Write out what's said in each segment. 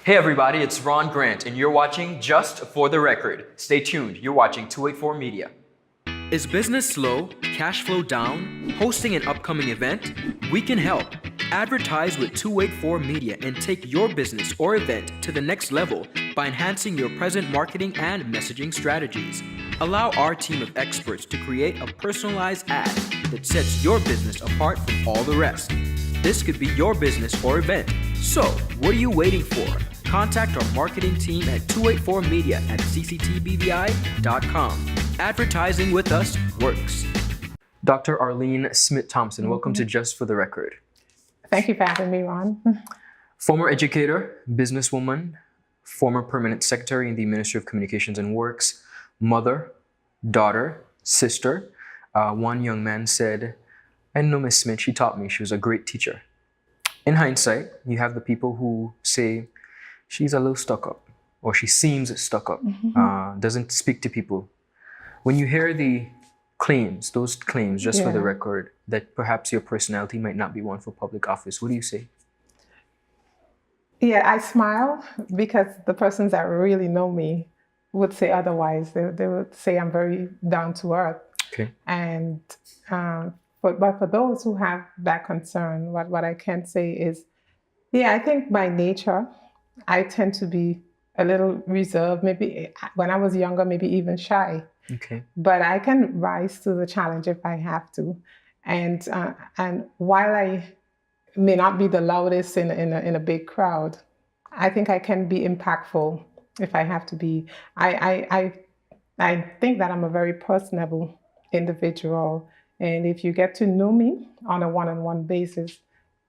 Hey everybody, it's Ronn Grant, and you're watching Just for the Record. Stay tuned, you're watching 284 Media. Is business slow, cash flow down, hosting an upcoming event? We can help. Advertise with 284 Media and take your business or event to the next level by enhancing your present marketing and messaging strategies. Allow our team of experts to create a personalized ad that sets your business apart from all the rest. This could be your business or event. So, what are you waiting for? Contact our marketing team at 284media@cctbvi.com. Advertising with us works. Dr. Arlene Smith-Thompson, welcome to Just for the Record. Thank you for having me, Ron. Former educator, businesswoman, former permanent secretary in the Ministry of Communications and Works, mother, daughter, sister. One young man said, I know Miss Smith, she taught me, she was a great teacher. In hindsight, you have the people who say, she's a little stuck up, or she seems stuck up, doesn't speak to people. When you hear the claims, those claims, just for the record, that perhaps your personality might not be one for public office, what do you say? Yeah, I smile because the persons that really know me would say otherwise. They would say I'm very down to earth. Okay. And but for those who have that concern, what I can say is, yeah, I think by nature, I tend to be a little reserved. Maybe when I was younger, maybe even shy. Okay. But I can rise to the challenge if I have to. And while I may not be the loudest in a big crowd, I think I can be impactful if I have to be. I think that I'm a very personable individual. And if you get to know me on a one-on-one basis,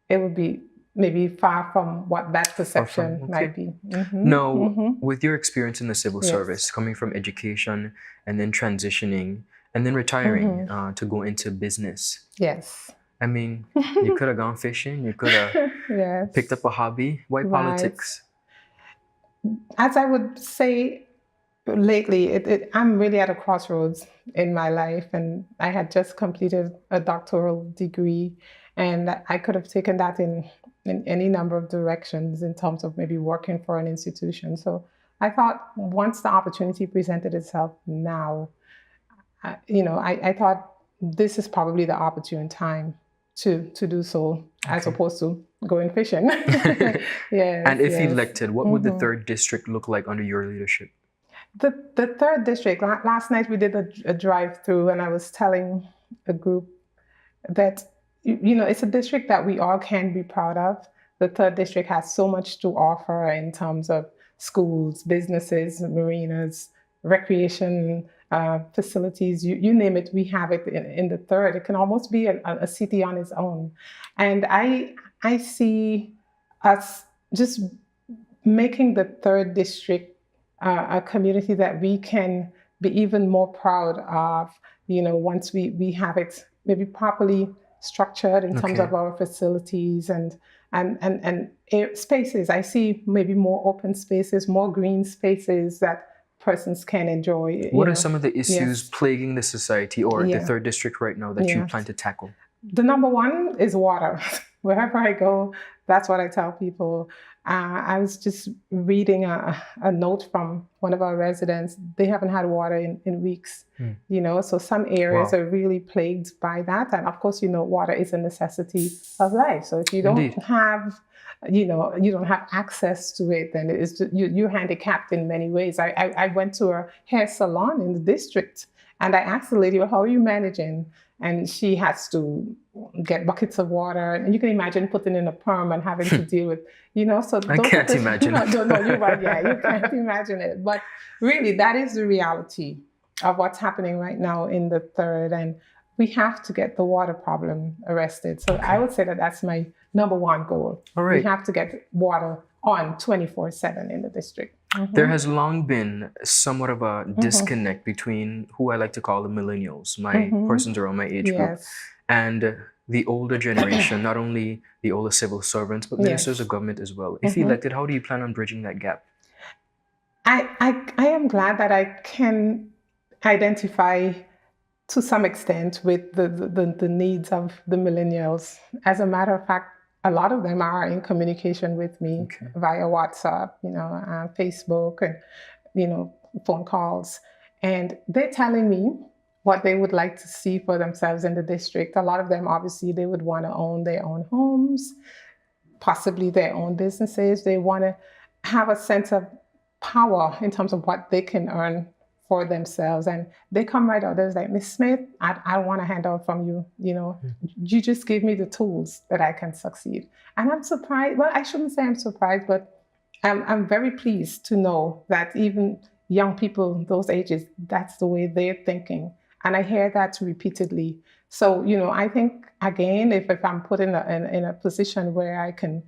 it would be maybe far from what that perception might be. Now, with your experience in the civil service, coming from education and then transitioning and then retiring to go into business. Yes. I mean, you could have gone fishing, you could have picked up a hobby. Why politics? As I would say lately, I'm really at a crossroads in my life, and I had just completed a doctoral degree, and I could have taken that in any number of directions in terms of maybe working for an institution. So I thought once the opportunity presented itself now, I thought this is probably the opportune time to do so, as opposed to going fishing. And if elected, what would the 3rd district look like under your leadership? The 3rd district, last night we did a drive-through, and I was telling a group that it's a district that we all can be proud of. The 3rd district has so much to offer in terms of schools, businesses, marinas, recreation facilities. You name it, we have it in the 3rd. It can almost be a city on its own. And I see us just making the 3rd district a community that we can be even more proud of, once we have it maybe properly structured in terms of our facilities and spaces. I see maybe more open spaces, more green spaces that persons can enjoy. What are some of the issues plaguing the society or the 3rd district right now that you plan to tackle? The number one is water. Wherever I go, that's what I tell people. I was just reading a note from one of our residents. They haven't had water in weeks, so some areas are really plagued by that. And of course, water is a necessity of life. So if you don't have, you don't have access to it, then it is you're handicapped in many ways. I went to a hair salon in the district, and I asked the lady, well, how are you managing? And she has to get buckets of water. And you can imagine putting in a perm and having to deal with, so I can't imagine. No, you're right. Yeah, you can't imagine it. But really, that is the reality of what's happening right now in the 3rd. And we have to get the water problem arrested. So I would say that that's my number one goal. All right. We have to get water on 24/7 in the district. There has long been somewhat of a disconnect between who I like to call the millennials, my persons around my age group, and the older generation, not only the older civil servants, but ministers of government as well. If elected, how do you plan on bridging that gap? I am glad that I can identify to some extent with the needs of the millennials. As a matter of fact, a lot of them are in communication with me Okay. via WhatsApp, Facebook, and phone calls, and they're telling me what they would like to see for themselves in the district. A lot of them, obviously, they would want to own their own homes, possibly their own businesses. They want to have a sense of power in terms of what they can earn for themselves. And they come right out. They're like, Miss Smith, I want a handout from you. You just give me the tools that I can succeed. And I'm surprised. Well, I shouldn't say I'm surprised, but I'm very pleased to know that even young people those ages, that's the way they're thinking. And I hear that repeatedly. So, I think, again, if I'm put in a position where I can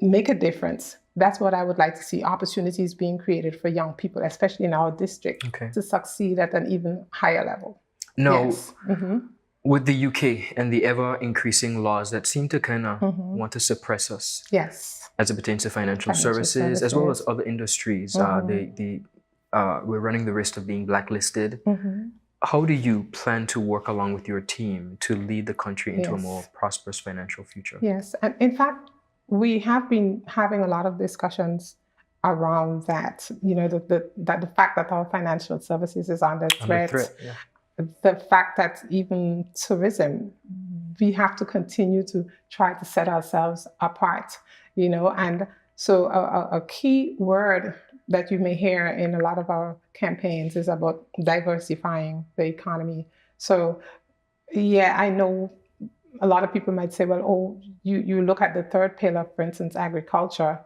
make a difference, that's what I would like to see, opportunities being created for young people, especially in our district, to succeed at an even higher level. Now, Yes. Mm-hmm. with the UK and the ever-increasing laws that seem to kind of want to suppress us Yes. as it pertains to financial services, as well as other industries, we're running the risk of being blacklisted. How do you plan to work along with your team to lead the country into a more prosperous financial future? Yes. And in fact, we have been having a lot of discussions around that, the fact that our financial services is under threat. The fact that even tourism, we have to continue to try to set ourselves apart, and so a key word that you may hear in a lot of our campaigns is about diversifying the economy. So, I know a lot of people might say, well, you look at the third pillar, for instance, agriculture,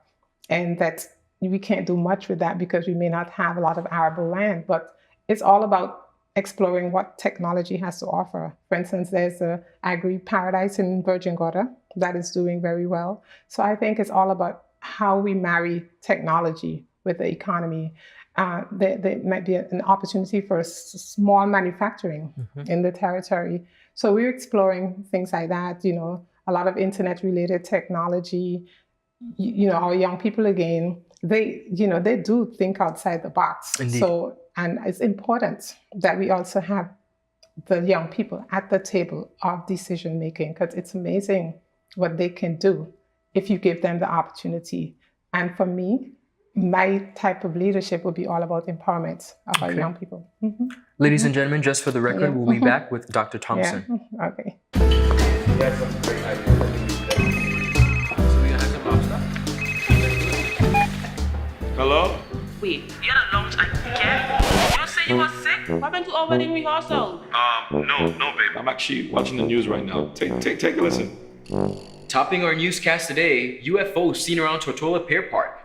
and that we can't do much with that because we may not have a lot of arable land, but it's all about exploring what technology has to offer. For instance, there's a agri-paradise in Virgin Gorda that is doing very well. So I think it's all about how we marry technology with the economy. There might be an opportunity for small manufacturing in the territory. So we're exploring things like that, a lot of internet-related technology. Our young people, again, they do think outside the box. Indeed. So, and it's important that we also have the young people at the table of decision making, because it's amazing what they can do if you give them the opportunity. And for me, my type of leadership will be all about empowerment of our young people. Ladies and gentlemen, just for the record, we'll be back with Dr. Thompson. Yeah. Okay. That's a great idea. So we gonna have some lobster? Hello? Wait, you had a long time. Yeah? You say you were sick? What happened to our wedding rehearsal? No, babe. I'm actually watching the news right now. Take a listen. Topping our newscast today, UFOs seen around Tortola Pier Park.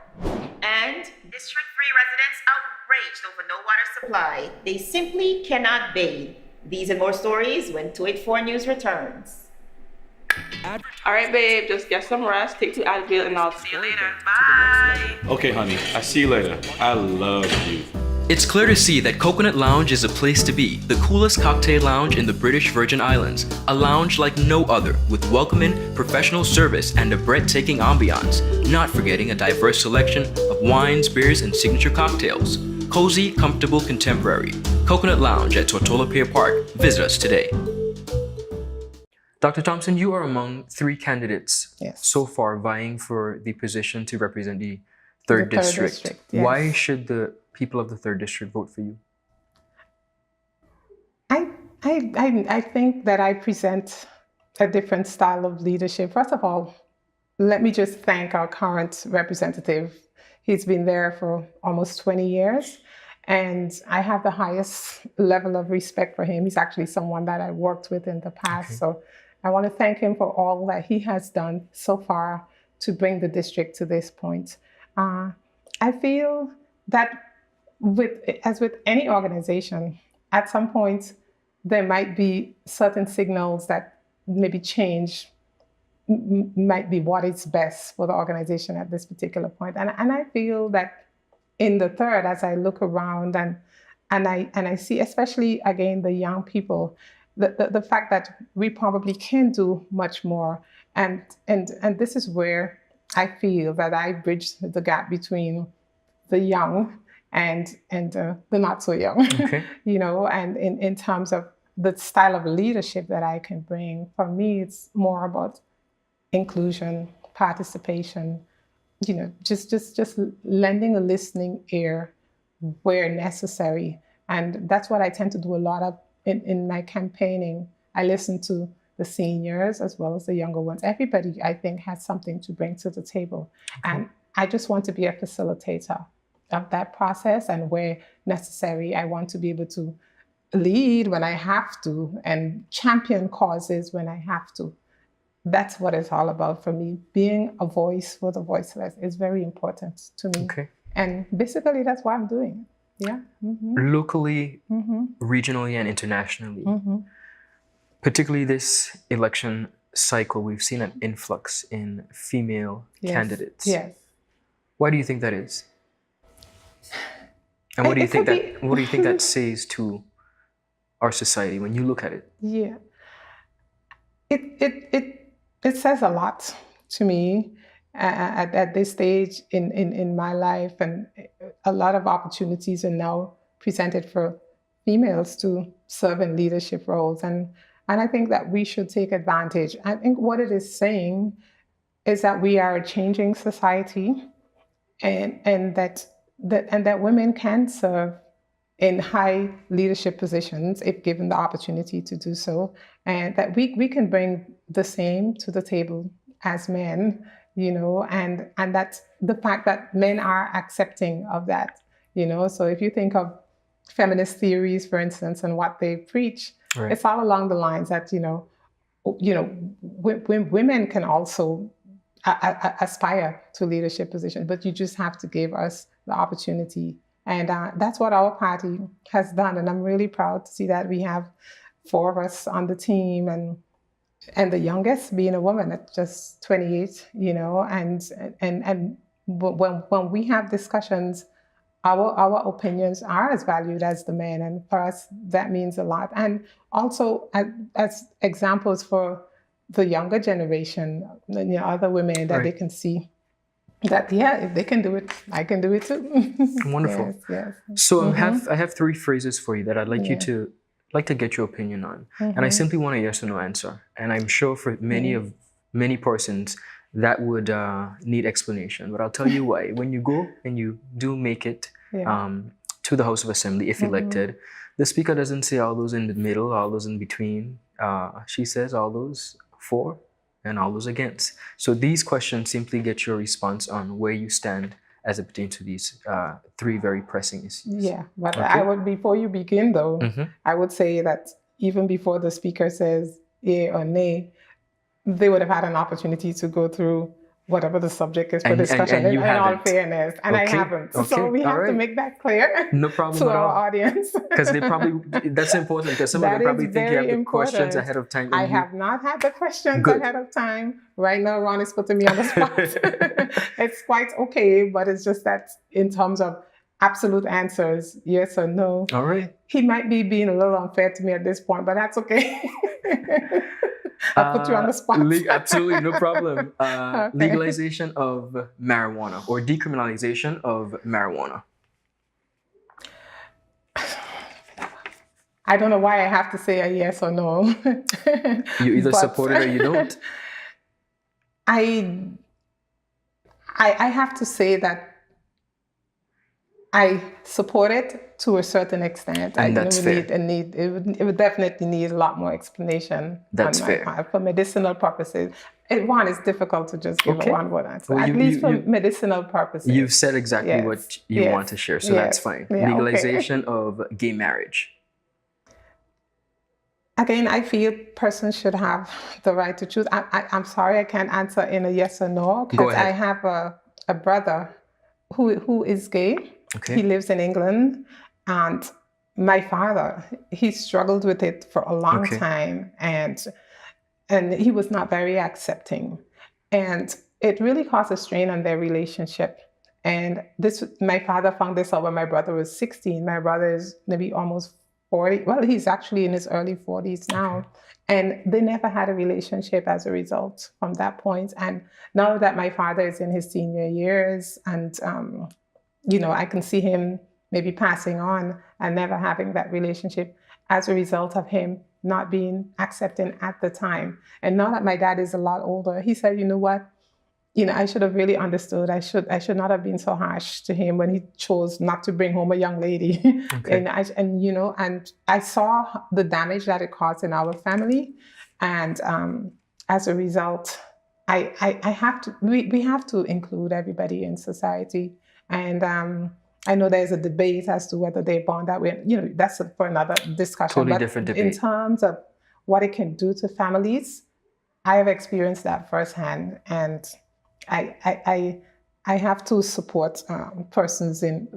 And District 3 residents outraged over no water supply. They simply cannot bathe. These and more stories when 284 News returns. All right, babe, just get some rest, take 2 Advil, and I'll See you later. Bye. Okay, honey. I see you later. I love you. It's clear to see that Coconut Lounge is a place to be, the coolest cocktail lounge in the British Virgin Islands. A lounge like no other, with welcoming, professional service, and a breathtaking ambiance. Not forgetting a diverse selection of wines, beers, and signature cocktails. Cozy, comfortable, contemporary. Coconut Lounge at Tortola Pier Park. Visit us today. Dr. Thompson, you are among 3 candidates so far vying for the position to represent the 3rd District. Yes. Why should the people of the 3rd District vote for you? I think that I present a different style of leadership. First of all, let me just thank our current representative. He's been there for almost 20 years, and I have the highest level of respect for him. He's actually someone that I worked with in the past. So I want to thank him for all that he has done so far to bring the district to this point. I feel that as with any organization, at some point, there might be certain signals that maybe change might be what is best for the organization at this particular point. And I feel that in the 3rd, as I look around and I see, especially again, the young people, the fact that we probably can do much more. And this is where I feel that I bridge the gap between the young and the not so young, and in terms of the style of leadership that I can bring. For me, it's more about inclusion, participation, just lending a listening ear where necessary. And that's what I tend to do a lot of in my campaigning. I listen to the seniors as well as the younger ones. Everybody, I think, has something to bring to the table. Okay. And I just want to be a facilitator of that process, and where necessary, I want to be able to lead when I have to and champion causes when I have to. That's what it's all about for me. Being a voice for the voiceless is very important to me. Okay. And basically, that's why I'm doing it. Yeah. Mm-hmm. Locally, mm-hmm. regionally, and internationally, mm-hmm. particularly this election cycle, we've seen an influx in female candidates. Yes. Why do you think that is? And what do you think that says to our society when you look at it? Yeah. It says a lot to me at this stage in my life, and a lot of opportunities are now presented for females to serve in leadership roles, and I think that we should take advantage. I think what it is saying is that we are a changing society, and that women can serve in high leadership positions if given the opportunity to do so, and that we can bring the same to the table as men, and that's the fact that men are accepting of that, So if you think of feminist theories, for instance, and what they preach, right. It's all along the lines that, women can also aspire to leadership positions, but you just have to give us the opportunity. And that's what our party has done. And I'm really proud to see that we have 4 of us on the team, and the youngest being a woman at just 28, and when we have discussions, our opinions are as valued as the men. And for us, that means a lot. And also as examples for the younger generation, other women that right. They can see that, if they can do it, I can do it too. Wonderful. Yes. So I have 3 phrases for you that I'd like you to get your opinion on. And I simply want a yes or no answer. And I'm sure for many persons that would need explanation. But I'll tell you why. When you go and you do make it to the House of Assembly, if elected, the Speaker doesn't say all those in the middle, all those in between. She says all those for and all those against. So these questions simply get your response on where you stand as it pertains to these 3 very pressing issues. Yeah, but okay. I would, before you begin though, I would say that even before the Speaker says yay or nay, they would have had an opportunity to go through whatever the subject is for discussion, in all fairness. And I haven't. Okay. So we have to make that clear no problem to at all. Our audience. Because that's important, because some of them probably think you have the questions ahead of time. I have not had the questions ahead of time. Right now, Ron is putting me on the spot. It's quite okay, but it's just that in terms of absolute answers, yes or no. All right. He might be being a little unfair to me at this point, but that's okay. I'll put you on the spot. Absolutely, no problem. Okay. Legalization of marijuana or decriminalization of marijuana. I don't know why I have to say a yes or no. You either support it or you don't. I have to say that I support it to a certain extent. And that's fair. It would definitely need a lot more explanation. That's fair. For medicinal purposes. One is difficult to just give a one-word answer. Well, at least for medicinal purposes. You've said exactly what you want to share, so that's fine. Yeah, legalization of gay marriage. Again, I feel persons should have the right to choose. I'm sorry I can't answer in a yes or no, because I have a brother who is gay. Okay. He lives in England, and my father, he struggled with it for a long time, and he was not very accepting, and it really caused a strain on their relationship. And my father found this out when my brother was 16. My brother is maybe almost 40. Well, he's actually in his early 40s now. And they never had a relationship as a result from that point. And now that my father is in his senior years, and I can see him maybe passing on and never having that relationship as a result of him not being accepting at the time. And now that my dad is a lot older, he said, you know what? I should have really understood. I should not have been so harsh to him when he chose not to bring home a young lady. Okay. and I saw the damage that it caused in our family, and as a result, I have to. We have to include everybody in society, and I know there's a debate as to whether they're born that way. That's for another discussion. Totally but different debate. In terms of what it can do to families, I have experienced that firsthand, and I have to support persons in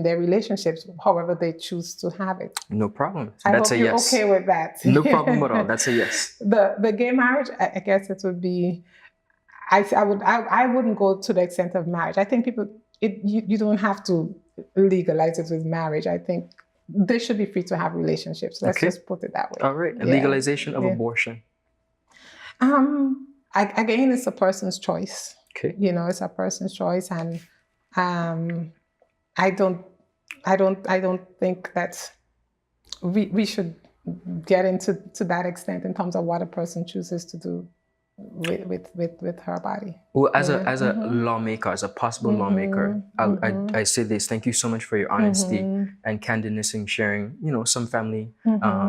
their relationships, however they choose to have it. No problem. I That's hope a you're yes. okay with that. No problem at all. That's a yes. The gay marriage, I guess it would be. I wouldn't go to the extent of marriage. I think you don't have to legalize it with marriage. I think they should be free to have relationships. Let's just put it that way. All right. Legalization of abortion. Again, it's a person's choice. Okay. It's a person's choice, and I don't think that we should get into that extent in terms of what a person chooses to do with her body. Well, as a lawmaker, as a possible lawmaker, I say this: thank you so much for your honesty and candidness in sharing, some family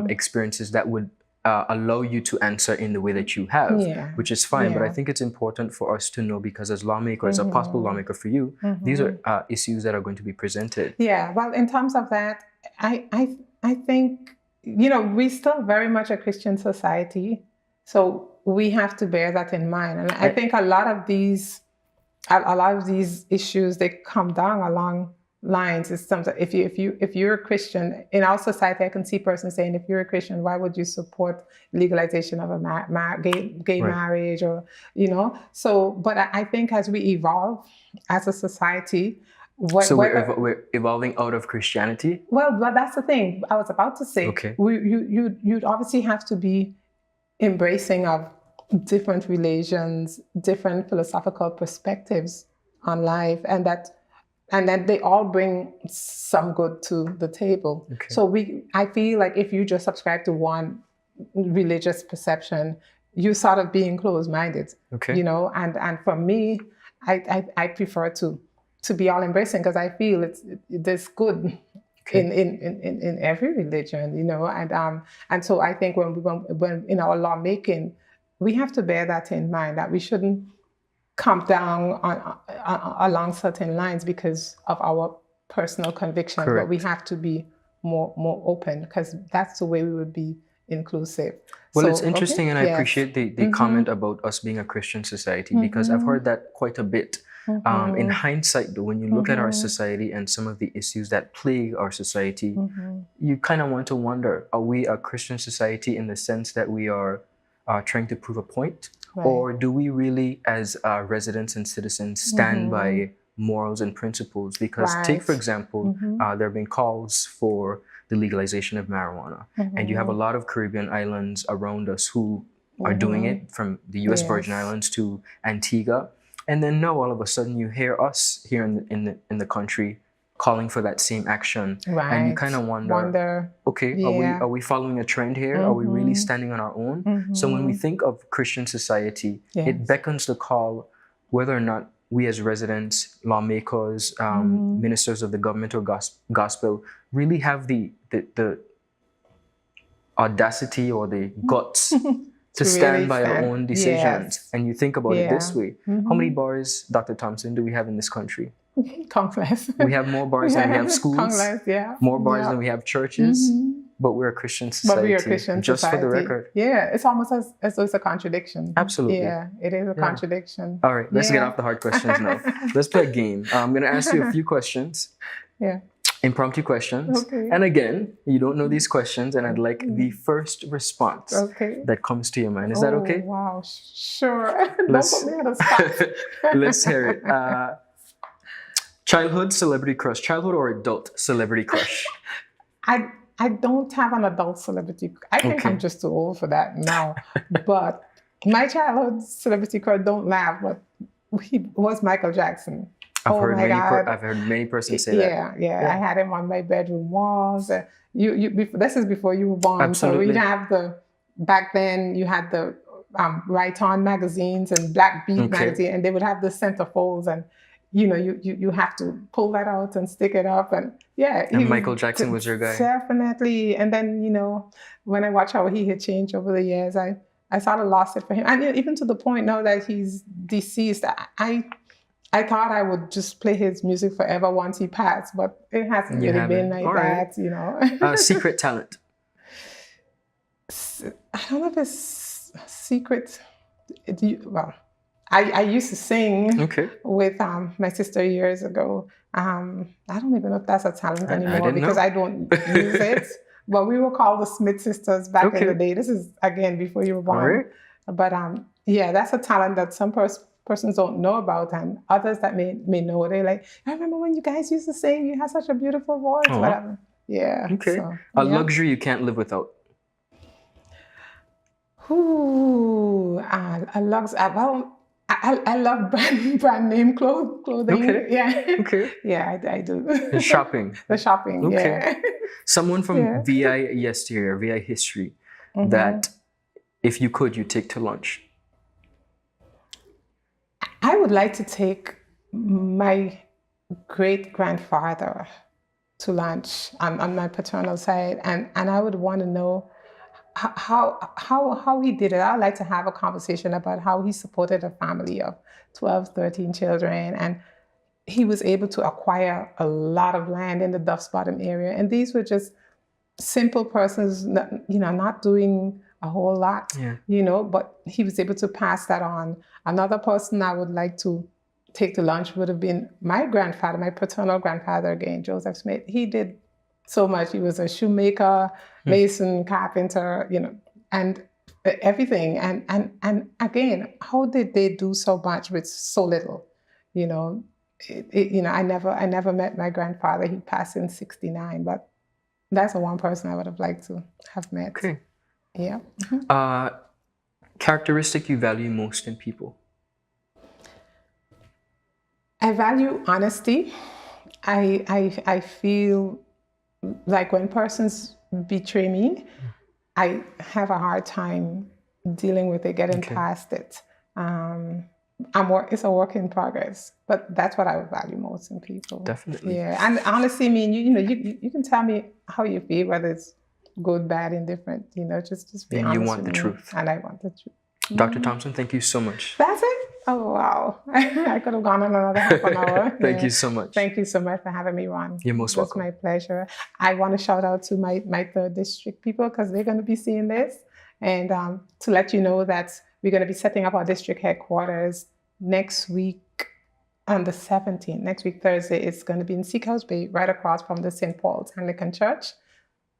experiences that would allow you to answer in the way that you have, which is fine. But I think it's important for us to know, because as lawmakers, a possible lawmaker for you, these are issues that are going to be presented. Yeah. Well, in terms of that, I think we're still very much a Christian society, so we have to bear that in mind. And I think a lot of these issues, they come down along lines. It's something, if you're a Christian in our society, I can see persons saying, if you're a Christian, why would you support legalization of a gay marriage, or so. But I think as we evolve as a society, we're evolving out of Christianity. Well, that's the thing I was about to say. Okay. You'd obviously have to be embracing of different religions, different philosophical perspectives on life, and then they all bring some good to the table. Okay. So I feel like if you just subscribe to one religious perception, you sort of being closed-minded. Okay. And for me, I prefer to be all embracing, because I feel there's good in every religion, and so I think when in our lawmaking, we have to bear that in mind, that we shouldn't come down along certain lines because of our personal conviction. Correct. But we have to be more open, because that's the way we would be inclusive. Well, it's interesting, and I appreciate the comment about us being a Christian society, because I've heard that quite a bit. In hindsight, though, when you look at our society and some of the issues that plague our society, you kind of want to wonder, are we a Christian society in the sense that we are trying to prove a point? Right. Or do we really, as residents and citizens, stand by morals and principles? Because take, for example, there have been calls for the legalization of marijuana. And you have a lot of Caribbean islands around us who are doing it, from the U.S. Virgin Islands to Antigua. And then now all of a sudden you hear us here in the country calling for that same action. Right. And you kind of wonder, okay, are we following a trend here? Are we really standing on our own? So when we think of Christian society, it beckons the call whether or not we as residents, lawmakers, ministers of the government or gospel really have the audacity or the guts to stand by our own decisions. Yes. And you think about it this way. How many bars, Dr. Thompson, do we have in this country? Countless. We have more bars than we have schools. Countless, more bars than we have churches. But we're a Christian society. But we are a Christian just society. For the record. Yeah, it's almost as though it's a contradiction. Absolutely. Yeah, it is a contradiction. All right, let's get off the hard questions now. Let's play a game. I'm going to ask you a few questions. Yeah. Impromptu questions. Okay. And again, you don't know these questions, and I'd like the first response that comes to your mind. Is that okay? Wow, sure. Don't put me on the spot. Let's hear it. Childhood celebrity crush. Childhood or adult celebrity crush? I don't have an adult celebrity. I think I'm just too old for that now. But my childhood celebrity crush, don't laugh, but he was Michael Jackson. I've Oh heard my God. I've heard many persons say that. Yeah. I had him on my bedroom walls. This is before you were born. Absolutely. So we didn't have back then you had the Right On magazines and Black Beat magazine, and they would have the centerfolds, and you have to pull that out and stick it up, and And Michael Jackson was your guy. Definitely. And then when I watch how he had changed over the years, I sort of lost it for him, and even to the point now that he's deceased, I thought I would just play his music forever once he passed, but it hasn't really been like that, Secret talent. I don't know if it's secret. I used to sing with my sister years ago. I don't even know if that's a talent anymore because I don't use it. But we were called the Smith sisters back in the day. This is, again, before you were born. But that's a talent that some persons don't know about, and others that may know. They're like, I remember when you guys used to sing, you had such a beautiful voice. Whatever. Yeah. Okay. So, a luxury you can't live without. Ooh, I love. Well, I love brand name clothing. Okay. Yeah. Okay. Yeah, I do. The shopping. The shopping. Okay. Yeah. Someone from VI yesteryear, VI history, that if you could, you take to lunch. I would like to take my great-grandfather to lunch on my paternal side, and I would want to know how he did it. I'd like to have a conversation about how he supported a family of 12, 13 children, and he was able to acquire a lot of land in the Duff's Bottom area. And these were just simple persons, not doing a whole lot, but he was able to pass that on. Another person I would like to take to lunch would have been my grandfather, my paternal grandfather again, Joseph Smith. He did so much. He was a shoemaker, mason, carpenter, and everything. And again, how did they do so much with so little? I never met my grandfather. He passed in 1969, but that's the one person I would have liked to have met. Okay. Yeah. Characteristic you value most in people? I value honesty. I feel like when persons betray me, I have a hard time dealing with it, getting past it. It's a work in progress, but that's what I would value most in people. Definitely. Yeah, and honestly, you can tell me how you feel, whether it's good, bad, indifferent. Just be honest. You want the me, truth. and I want the truth. Dr. Thompson, thank you so much. That's it. Oh wow! I could have gone on another half an hour. Thank you so much. Thank you so much for having me, Ron. You're most welcome. It's my pleasure. I want to shout out to my 3rd district people because they're going to be seeing this, and to let you know that we're going to be setting up our district headquarters next week on the 17th. Next week, Thursday, it's going to be in Seacoast Bay, right across from the St. Paul's Anglican Church.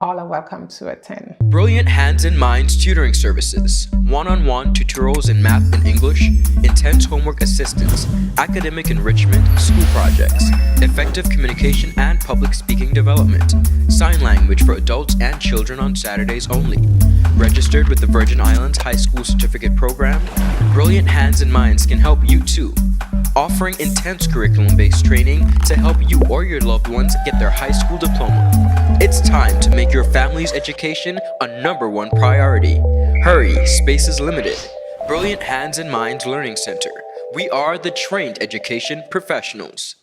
All are welcome to attend. Brilliant Hands and Minds tutoring services, one-on-one tutorials in math and English, intense homework assistance, academic enrichment, school projects, effective communication and public speaking development, sign language for adults and children on Saturdays only. Registered with the Virgin Islands High School Certificate Program, Brilliant Hands and Minds can help you too. Offering intense curriculum-based training to help you or your loved ones get their high school diploma. It's time to make your family's education a #1 priority. Hurry, space is limited. Brilliant Hands and Minds Learning Center. We are the trained education professionals.